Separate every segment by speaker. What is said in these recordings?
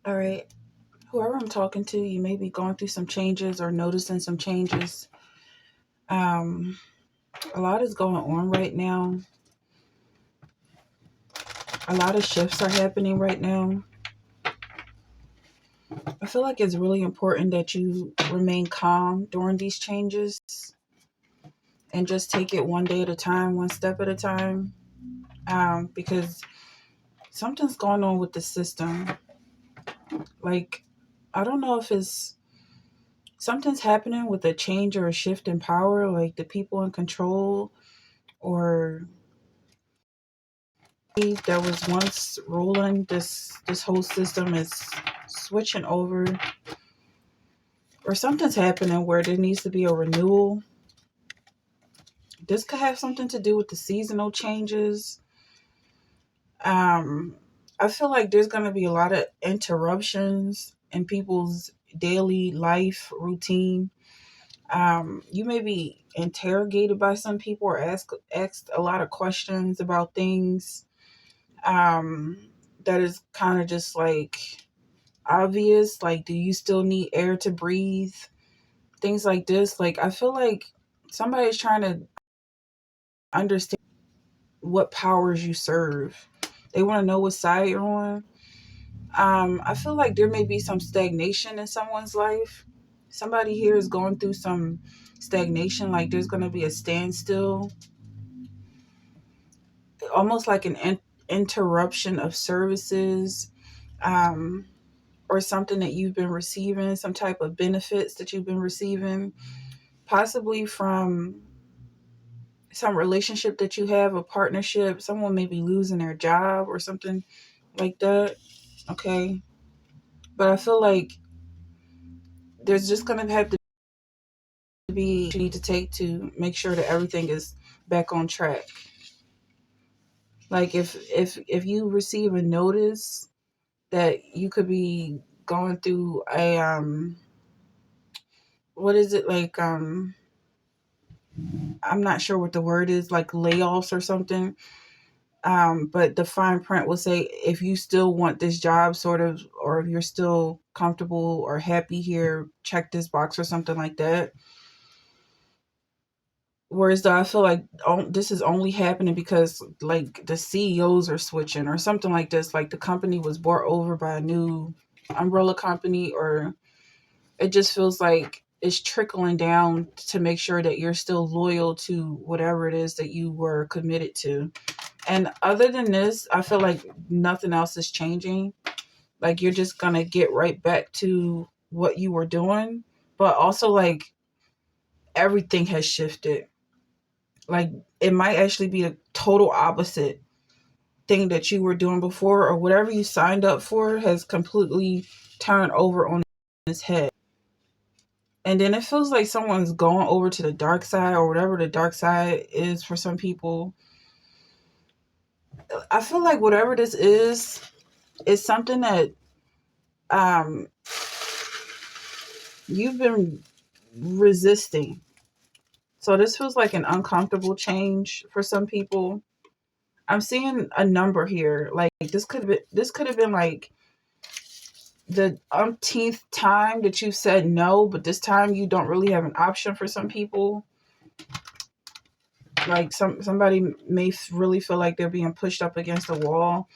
Speaker 1: All right. Whoever I'm talking to, you may be going through some changes or noticing some changes. Um, a lot is going on right now. A lot of shifts are happening right now. I feel like it's really important that you remain calm during these changes and just take it one day at a time, one step at a time. Because something's going on with the system. Like, I don't know if it's something's happening with a change or a shift in power, like the people in control or that was once ruling this whole system is switching over, or something's happening where there needs to be a renewal. This could have something to do with the seasonal changes. um I feel like there's going to be a lot of interruptions in people's daily life routine. You may be interrogated by some people or asked a lot of questions about things um that is kind of just like obvious, like do you still need air to breathe, things like this. Like I feel like somebody's trying to understand what powers you serve. They want to know what side you're on. I feel like there may be some stagnation in someone's life. Somebody here is going through some stagnation, like there's going to be a standstill, almost like an interruption of services, um, or something that you've been receiving, some type of benefits that you've been receiving, possibly from some relationship that you have, a partnership. Someone may be losing their job or something like that. Okay. But I feel like there's just going to have to be you need to take to make sure that everything is back on track. Like if you receive a notice that you could be going through a what is it, like I'm not sure what the word is, like layoffs or something. But the fine print will say if you still want this job, sort of, or if you're still comfortable or happy here, check this box or something like that. Whereas though I feel like this is only happening because like the CEOs are switching or something like this. Like the company was bought over by a new umbrella company, or it just feels like it's trickling down to make sure that you're still loyal to whatever it is that you were committed to. And other than this, I feel like nothing else is changing. Like you're just gonna get right back to what you were doing, but also like everything has shifted. Like it might actually be a total opposite thing that you were doing before, or whatever you signed up for has completely turned over on its head. And then it feels like someone's going over to the dark side, or whatever the dark side is for some people. I feel like whatever this is something that um you've been resisting. So this feels like an uncomfortable change for some people. I'm seeing a number here. Like this could have been like the umpteenth time that you said no, but this time you don't really have an option for some people. Like somebody may really feel like they're being pushed up against a wall.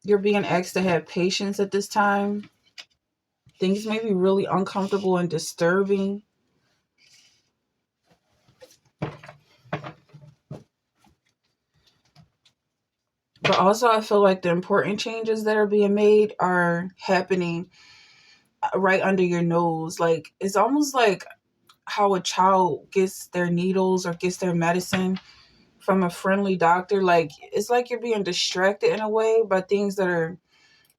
Speaker 1: You're being asked to have patience at this time. Things may be really uncomfortable and disturbing. But also, I feel like the important changes that are being made are happening right under your nose. Like, it's almost like how a child gets their needles or gets their medicine from a friendly doctor. Like, it's like you're being distracted in a way by things that are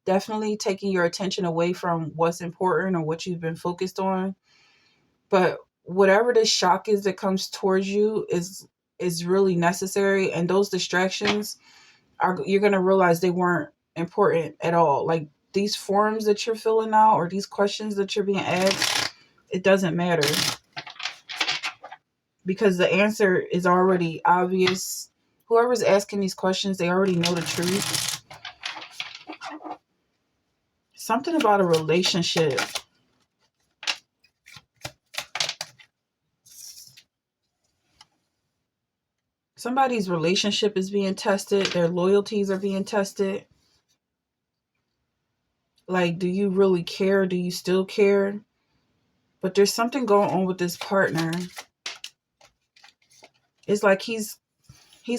Speaker 1: definitely taking your attention away from what's important or what you've been focused on. But whatever the shock is that comes towards you is really necessary, and those distractions are, you're going to realize they weren't important at all. Like these forms that you're filling out or these questions that you're being asked, it doesn't matter because the answer is already obvious. Whoever's asking these questions, they already know the truth. Something about a relationship. Somebody's relationship is being tested. Their loyalties are being tested. Like, do you really care? Do you still care? But there's something going on with this partner. It's like he's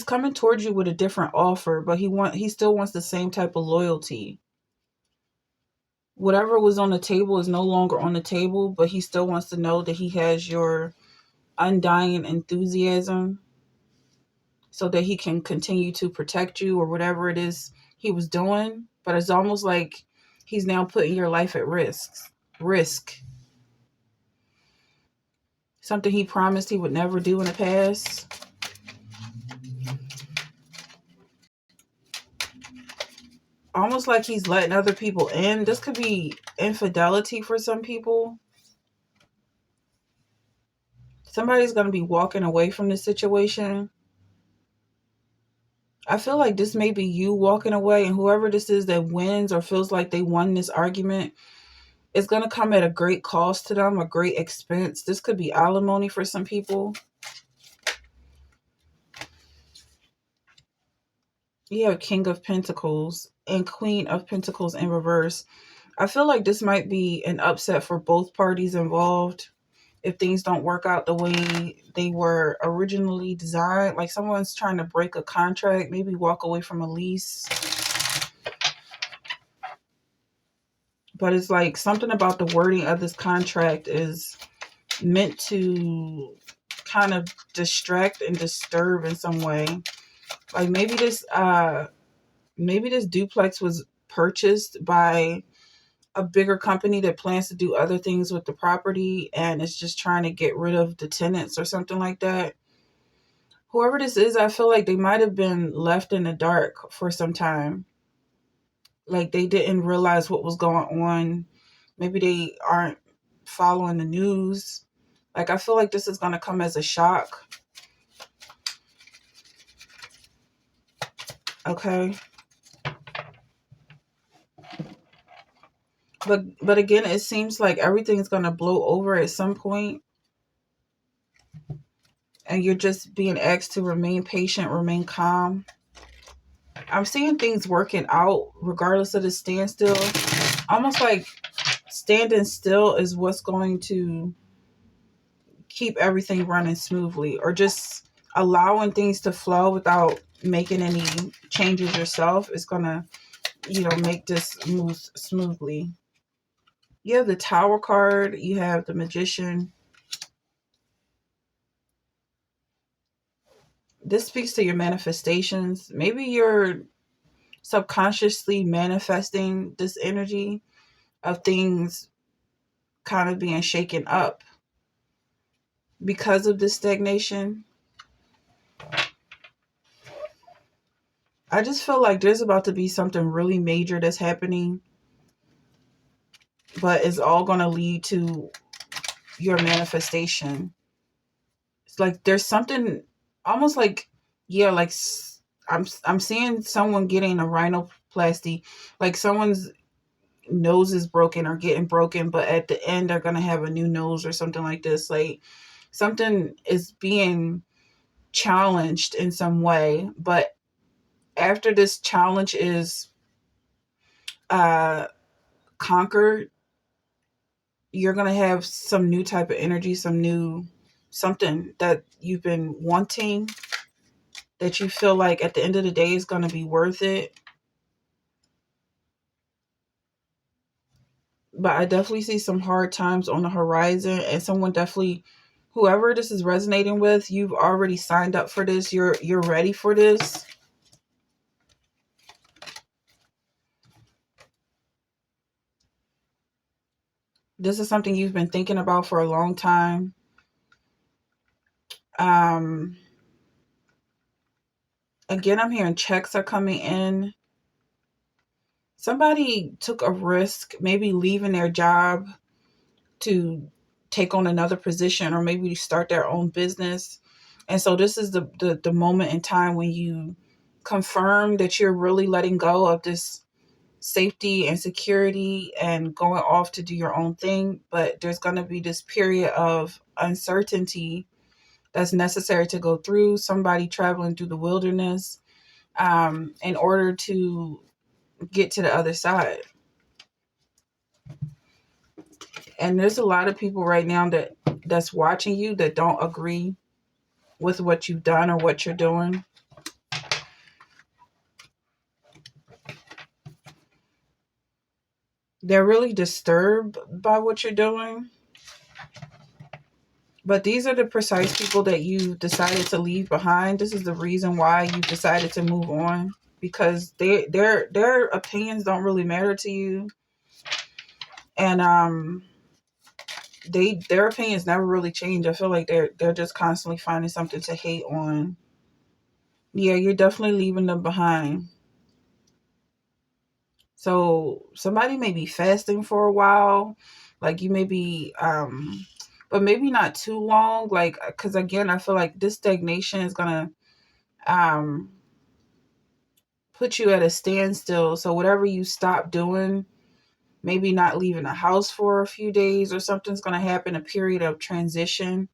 Speaker 1: coming towards you with a different offer, but he still wants the same type of loyalty. Whatever was on the table is no longer on the table, but he still wants to know that he has your undying enthusiasm so that he can continue to protect you or whatever it is he was doing. But it's almost like he's now putting your life at risk. Something he promised he would never do in the past. Almost like he's letting other people in. This could be infidelity for some people. Somebody's going to be walking away from the situation. I feel like this may be you walking away, and whoever this is that wins or feels like they won this argument, it's going to come at a great cost to them, a great expense. This could be alimony for some people. You have King of Pentacles and Queen of Pentacles in reverse. I feel like this might be an upset for both parties involved if things don't work out the way they were originally designed. Like someone's trying to break a contract, maybe walk away from a lease. But it's like something about the wording of this contract is meant to kind of distract and disturb in some way. Like maybe this duplex was purchased by a bigger company that plans to do other things with the property and it's just trying to get rid of the tenants or something like that. Whoever this is, I feel like they might have been left in the dark for some time. Like they didn't realize what was going on. Maybe they aren't following the news. Like I feel like this is going to come as a shock. Okay. But again, it seems like everything's going to blow over at some point. And you're just being asked to remain patient, remain calm. I'm seeing things working out regardless of the standstill. Almost like standing still is what's going to keep everything running smoothly, or just allowing things to flow without making any changes yourself is going to, make this move smoothly. You have the Tower card, you have the Magician. This speaks to your manifestations. Maybe you're subconsciously manifesting this energy of things kind of being shaken up because of this stagnation. I just feel like there's about to be something really major that's happening, but it's all going to lead to your manifestation. It's like there's something almost like, yeah, like I'm seeing someone getting a rhinoplasty, like someone's nose is broken or getting broken, but at the end they're gonna have a new nose or something like this. Like something is being challenged in some way, but after this challenge is uh conquered, you're gonna have some new type of energy, some new something that you've been wanting, that you feel like at the end of the day is gonna be worth it. But I definitely see some hard times on the horizon, and someone definitely, whoever this is resonating with, you've already signed up for this. You're ready for this. This is something you've been thinking about for a long time. Um, Again, I'm hearing checks are coming in. Somebody took a risk, maybe leaving their job to take on another position or maybe start their own business. And so this is the moment in time when you confirm that you're really letting go of this safety and security and going off to do your own thing. But there's going to be this period of uncertainty that's necessary to go through. Somebody traveling through the wilderness in order to get to the other side. And there's a lot of people right now that's watching you that don't agree with what you've done or what you're doing. They're really disturbed by what you're doing. But these are the precise people that you decided to leave behind. This is the reason why you decided to move on, because their opinions don't really matter to you, and their opinions never really change. I feel like they're just constantly finding something to hate on. Yeah, you're definitely leaving them behind. So somebody may be fasting for a while, like you may be, but maybe not too long. Like, because again, I feel like this stagnation is gonna um, put you at a standstill. So whatever you stop doing, maybe not leaving the house for a few days or something's gonna happen. A period of transition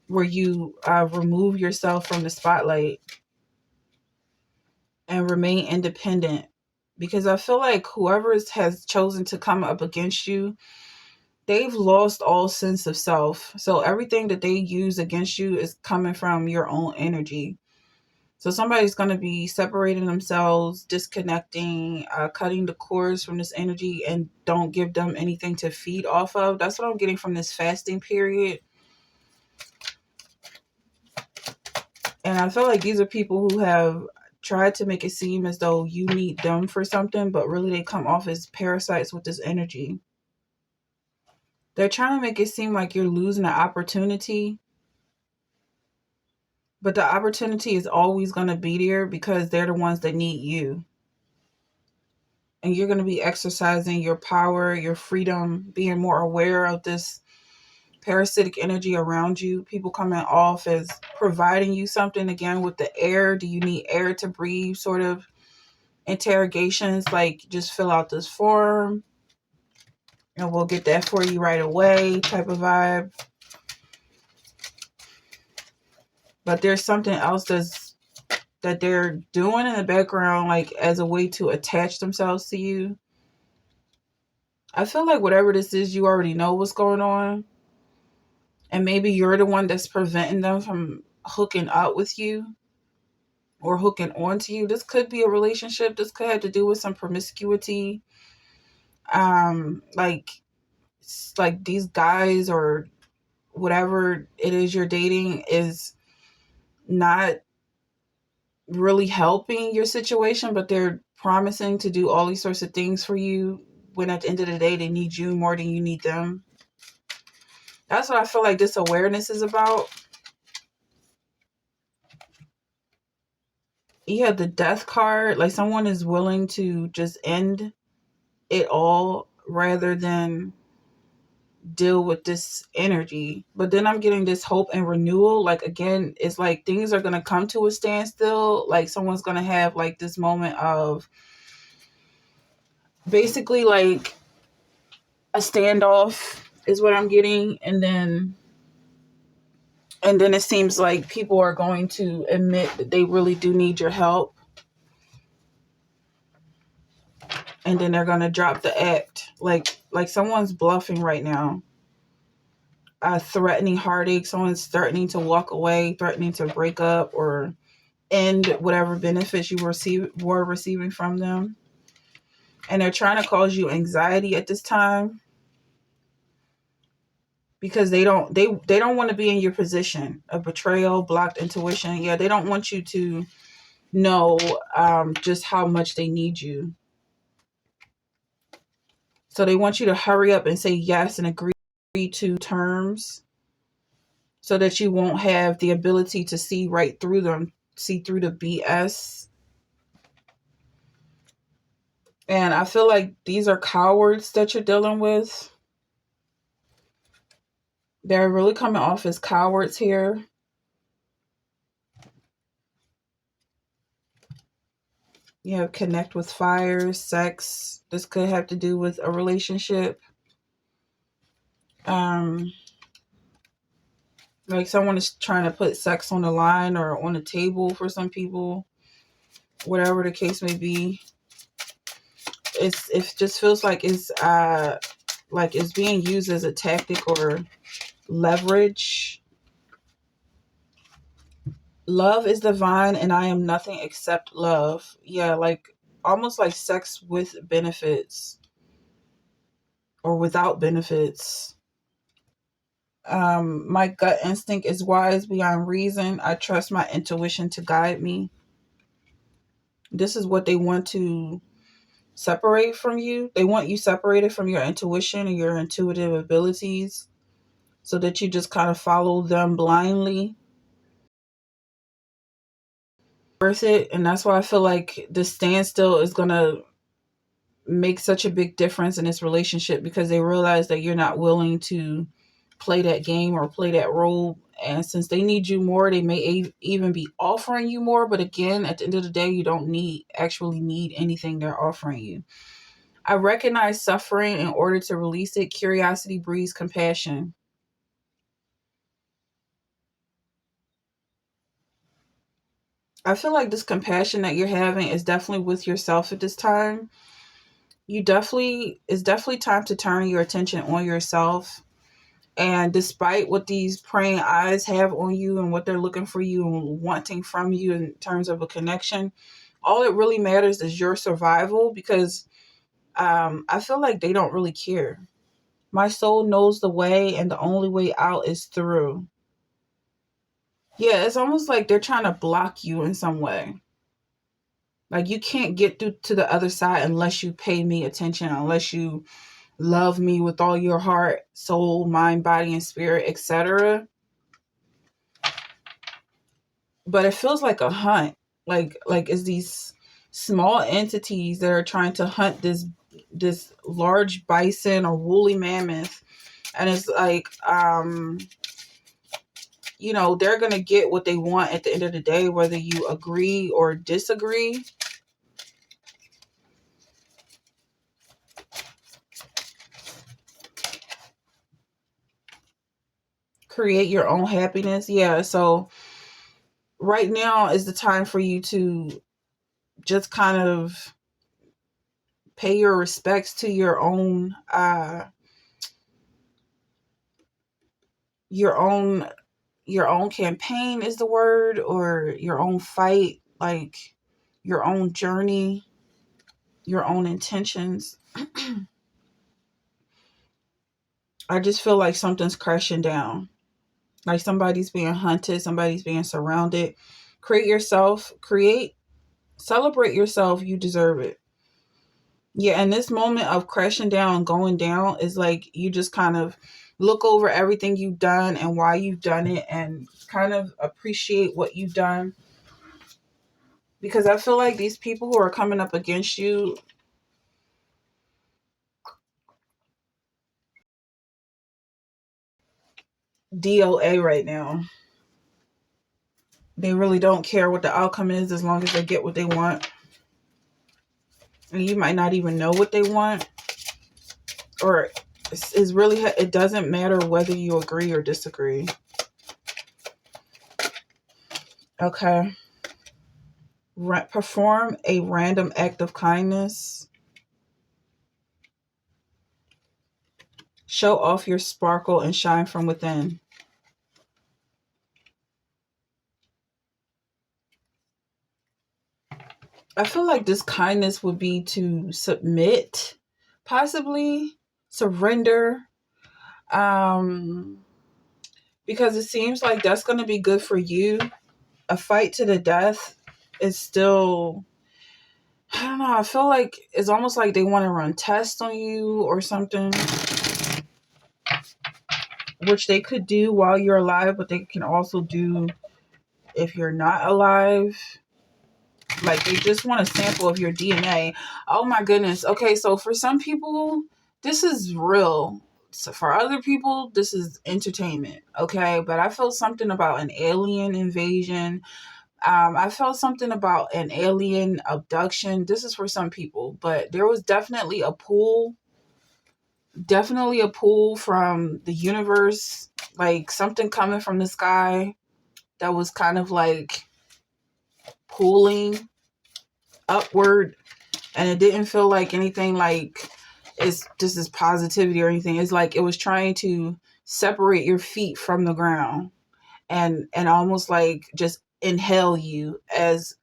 Speaker 1: where you remove yourself from the spotlight and remain independent. Because I feel like whoever has chosen to come up against you, they've lost all sense of self. So everything that they use against you is coming from your own energy. So somebody's going to be separating themselves, disconnecting, cutting the cords from this energy, and don't give them anything to feed off of. That's what I'm getting from this fasting period. And I feel like these are people who have tried to make it seem as though you need them for something, but really they come off as parasites with this energy. They're trying to make it seem like you're losing an opportunity, but the opportunity is always going to be there because they're the ones that need you. And you're going to be exercising your power, your freedom, being more aware of this parasitic energy around you. People coming off as providing you something, again with the air. Do you need air to breathe? Sort of interrogations like, just fill out this form and we'll get that for you right away type of vibe. But there's something else that they're doing in the background, like as a way to attach themselves to you. I feel like whatever this is, you already know what's going on. And maybe you're the one that's preventing them from hooking up with you or hooking onto you. This could be a relationship. This could have to do with some promiscuity. Like these guys or whatever it is you're dating is not really helping your situation, but they're promising to do all these sorts of things for you when at the end of the day they need you more than you need them. That's what I feel like this awareness is about. You have the death card, like someone is willing to just end it all rather than deal with this energy. But then I'm getting this hope and renewal. Like again, it's like things are gonna come to a standstill. Like someone's gonna have like this moment of basically like a standoff is what I'm getting, and then it seems like people are going to admit that they really do need your help, and then they're going to drop the act. Like someone's bluffing right now, threatening heartache. Someone's threatening to walk away, threatening to break up or end whatever benefits you were receiving from them, and they're trying to cause you anxiety at this time because they don't want to be in your position of betrayal, blocked intuition. Yeah, they don't want you to know just how much they need you. So they want you to hurry up and say yes and agree to terms so that you won't have the ability to see right through them, see through the BS. And I feel like these are cowards that you're dealing with. They're really coming off as cowards here. You have connect with fire, sex. This could have to do with a relationship. Um, like someone is trying to put sex on the line or on the table for some people, whatever the case may be. It just feels like it's being used as a tactic or leverage. Love is divine and I am nothing except love. Yeah, like almost like sex with benefits or without benefits. My gut instinct is wise beyond reason. I trust my intuition to guide me. This is what they want to separate from you. They want you separated from your intuition and your intuitive abilities so that you just kind of follow them blindly. Worth it. And that's why I feel like the standstill is going to make such a big difference in this relationship because they realize that you're not willing to play that game or play that role. And since they need you more, they may even be offering you more. But again, at the end of the day, you don't actually need anything they're offering you. I recognize suffering in order to release it. Curiosity breeds compassion. I feel like this compassion that you're having is definitely with yourself at this time. It's definitely time to turn your attention on yourself. And despite what these praying eyes have on you and what they're looking for you and wanting from you in terms of a connection, all it really matters is your survival because I feel like they don't really care. My soul knows the way, and the only way out is through. Yeah, it's almost like they're trying to block you in some way. Like you can't get through to the other side unless you pay me attention, unless you love me with all your heart, soul, mind, body, and spirit, etc. But it feels like a hunt. Like it's these small entities that are trying to hunt this large bison or woolly mammoth. And it's like they're going to get what they want at the end of the day, whether you agree or disagree. Create your own happiness. Yeah. So right now is the time for you to just kind of pay your respects to your own your own campaign is the word, or your own fight, like your own journey, your own intentions. I just feel like something's crashing down. Like somebody's being hunted, somebody's being surrounded. Create, celebrate yourself. You deserve it. Yeah, and this moment of crashing down, going down is like you just kind of look over everything you've done and why you've done it and kind of appreciate what you've done. Because I feel like these people who are coming up against you, DOA right now. They really don't care what the outcome is as long as they get what they want. And you might not even know what they want. Or it's really, it doesn't matter whether you agree or disagree. Okay. Perform a random act of kindness. Show off your sparkle and shine from within. I feel like this kindness would be to submit, possibly surrender, um, because it seems like that's going to be good for you. A fight to the death is still, I don't know. I feel like it's almost like they want to run tests on you or something, which they could do while you're alive, but they can also do if you're not alive. Like they just want a sample of your DNA. Oh my goodness. Okay, so for some people, this is real. So for other people, this is entertainment. Okay, but I feel something about an alien invasion. I felt something about an alien abduction. This is for some people, but there was definitely a pull from the universe, like something coming from the sky that was kind of like pulling upward, and it didn't feel like anything like it's this is positivity or anything. It's like it was trying to separate your feet from the ground and almost like just inhale you as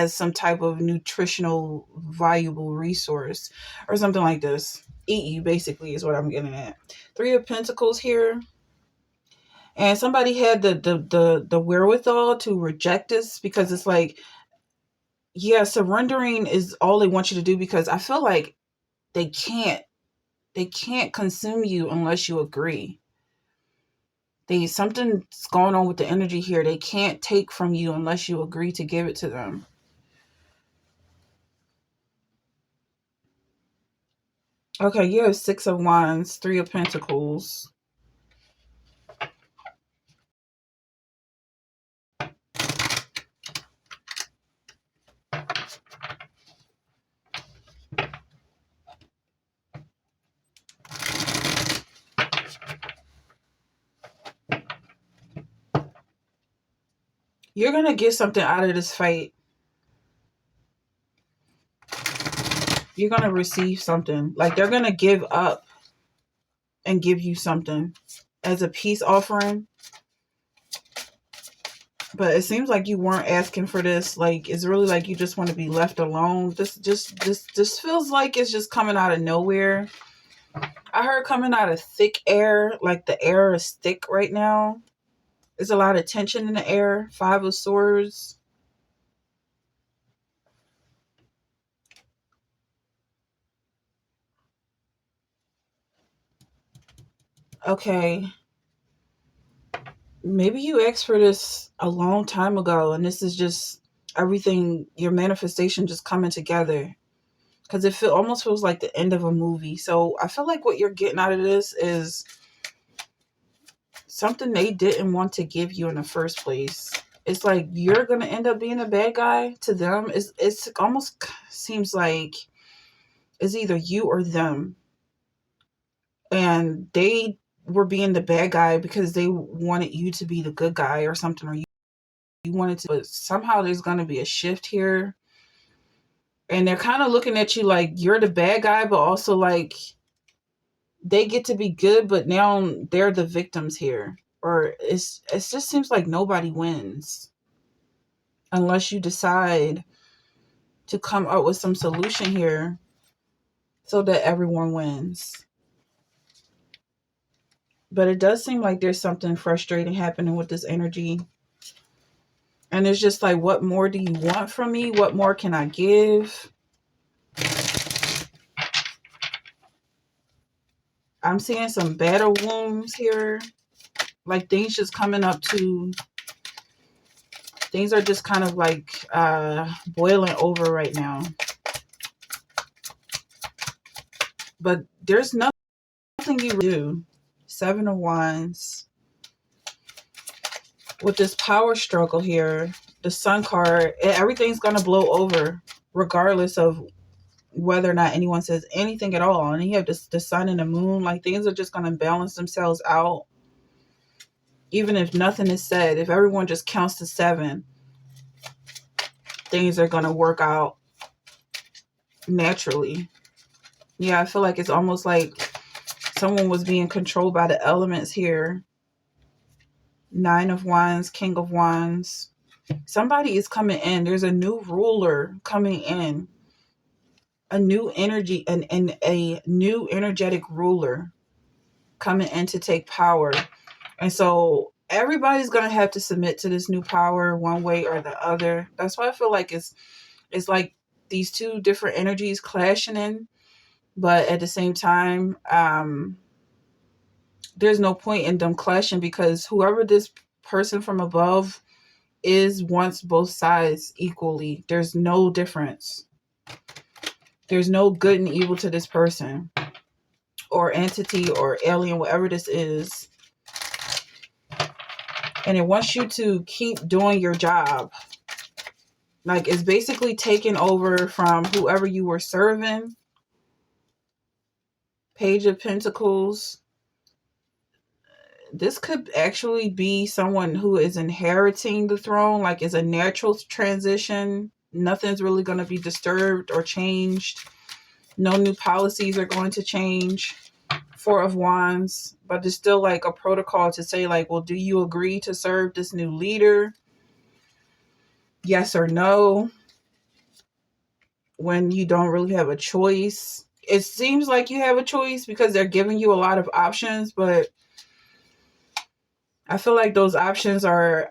Speaker 1: some type of nutritional valuable resource or something like this. Eat you basically is what I'm getting at. Three of Pentacles here. And somebody had the wherewithal to reject this because it's like, yeah, surrendering is all they want you to do, because I feel like they can't consume you unless you agree. Something's going on with the energy here. They can't take from you unless you agree to give it to them. Okay, you have Six of Wands, Three of Pentacles. You're going to get something out of this fight. You're going to receive something. Like they're going to give up and give you something as a peace offering. But it seems like you weren't asking for this. Like it's really like you just want to be left alone. This feels like it's just coming out of nowhere. I heard coming out of thick air, like the air is thick right now. There's a lot of tension in the air. Five of Swords. Okay. Maybe you asked for this a long time ago, and this is just everything, your manifestation just coming together. Because almost feels like the end of a movie. So I feel like what you're getting out of this is something they didn't want to give you in the first place. It's like you're going to end up being a bad guy to them. It's almost seems like it's either you or them. And they were being the bad guy because they wanted you to be the good guy or something, or you wanted to, but somehow there's going to be a shift here. And they're kind of looking at you like you're the bad guy, but also like they get to be good, but now they're the victims here. Or it just seems like nobody wins unless you decide to come up with some solution here so that everyone wins. But it does seem like there's something frustrating happening with this energy. And it's just like, what more do you want from me? What more can I give? I'm seeing some battle wounds here. Like things just coming up to, things are just kind of like boiling over right now. But there's nothing you do. Seven of Wands. With this power struggle here, the Sun card, everything's going to blow over regardless of whether or not anyone says anything at all. And you have the Sun and the Moon, like things are just going to balance themselves out. Even if nothing is said, if everyone just counts to 7, things are going to work out naturally. Yeah, I feel like it's almost like someone was being controlled by the elements here. 9 of Wands, King of Wands. Somebody is coming in. There's a new ruler coming in. A new energy and a new energetic ruler coming in to take power. And so everybody's going to have to submit to this new power one way or the other. That's why I feel like it's like these two different energies clashing in, but at the same time, there's no point in them clashing because whoever this person from above is wants both sides equally. There's no difference. There's no good and evil to this person or entity or alien, whatever this is. And it wants you to keep doing your job. Like it's basically taken over from whoever you were serving. Page of Pentacles. This could actually be someone who is inheriting the throne, like it's a natural transition. Nothing's really going to be disturbed or changed. No new policies are going to change. Four of Wands, but there's still like a protocol to say like, well, do you agree to serve this new leader? Yes or no? When you don't really have a choice. It seems like you have a choice because they're giving you a lot of options, but I feel like those options are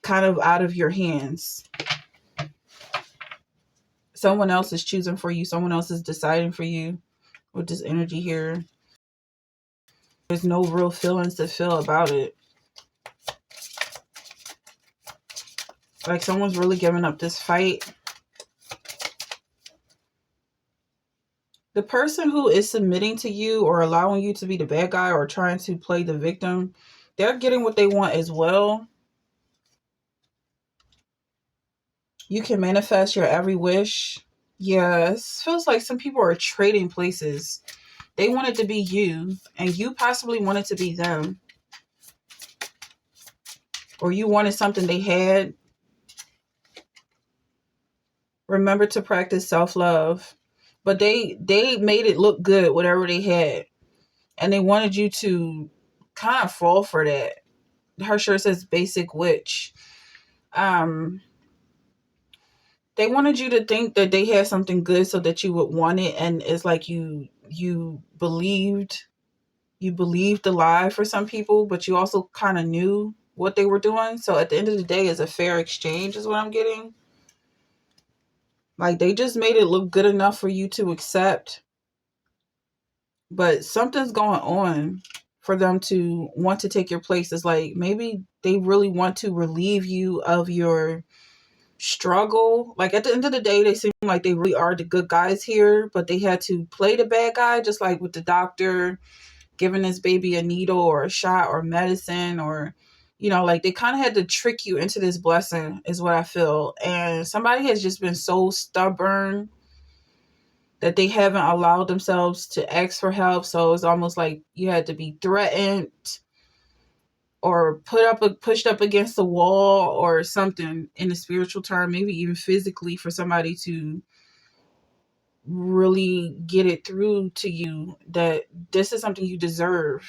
Speaker 1: kind of out of your hands. Someone else is choosing for you. Someone else is deciding for you with this energy here. There's no real feelings to feel about it. Like someone's really giving up this fight. The person who is submitting to you or allowing you to be the bad guy or trying to play the victim, they're getting what they want as well. You can manifest your every wish. Yes, feels like some people are trading places. They wanted to be you, and you possibly wanted to be them. Or you wanted something they had. Remember to practice self-love. But they made it look good, whatever they had. And they wanted you to kind of fall for that. Her shirt says basic witch. They wanted you to think that they had something good so that you would want it, and it's like you believed the lie for some people, but you also kind of knew what they were doing. So at the end of the day, it's a fair exchange is what I'm getting. Like they just made it look good enough for you to accept, but something's going on for them to want to take your place. It's like maybe they really want to relieve you of your struggle. Like at the end of the day, they seem like they really are the good guys here, but they had to play the bad guy, just like with the doctor giving this baby a needle or a shot or medicine, or like they kind of had to trick you into this blessing is what I feel. And somebody has just been so stubborn that they haven't allowed themselves to ask for help. So it's almost like you had to be threatened or pushed up against the wall or something in a spiritual term, maybe even physically, for somebody to really get it through to you that this is something you deserve.